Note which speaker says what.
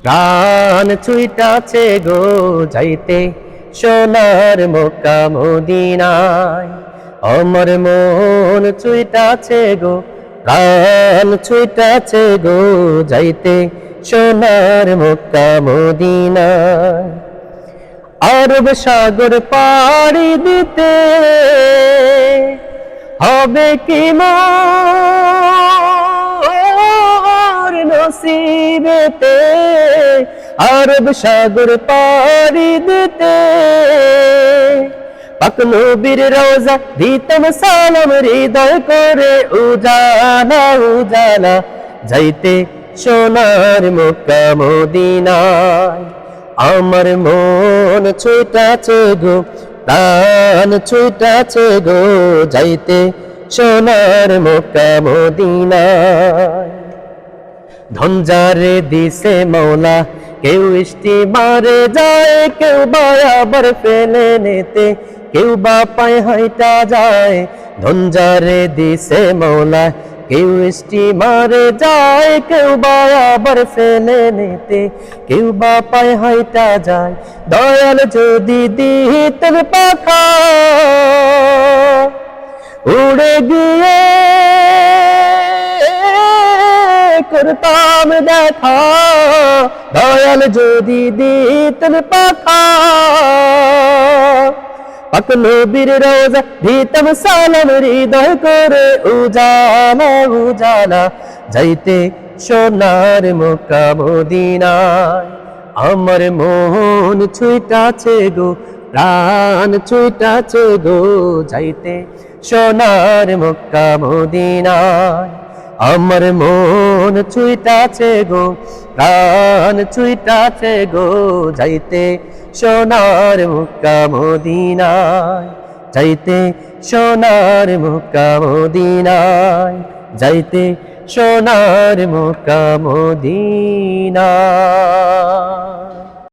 Speaker 1: প্রাণ ছুইটাছে গো যাইতে সোনার মক্কা মদিনায়। আমার মন ছুইটাছে গো, প্রাণ ছুইটাছে গো যাইতে সোনার মক্কা মদিনায়। আরব সাগর পাড়ি দিতে হবে কি মোর নসিবেতে, আরব সাগর পাড়ি দিতে পাক নবীর রওজা দিতাম সালাম হৃদয় করে উজালা উজালা যাইতে সোনার মক্কা মদিনায়। আমার মন ছুটাছে গো, প্রাণ ছুটাছে গো যাইতে সোনার মক্কা মদিনায়। ধনজারে দিছে মৌলা কেউ স্টিমারে যায়, কেউ বা আবার ফেলে নিতে, কেউ বা পায়ে হাইটা যায়। ধনজারে দিছে মৌলা কেউ স্টিমারে যায়, কেউ বা আবার ফেলে নিতে, কেউ বা পায়ে হাইটা যায়। দয়াল যদি দিতেন পাখা উড়ে গিয়ে করতাম দেখা, দয়াল যদি দিতেন পাখা পাক নবীর রওজা দিতাম সালাম হৃদয় করে উজালা উজালা যাইতে সোনার মক্কা মদিনায়। আমার মন ছুইটাছে গো, প্রাণ ছুইটাছে গো যাইতে সোনার মক্কা মদিনায়। আমার মন ছুইটাছে গো, প্রাণ ছুইটাছে গো যাইতে সোনার মক্কা মদিনায়, যাইতে সোনার মক্কা মদিনায়, যাইতে সোনার মক্কা মদিনায়।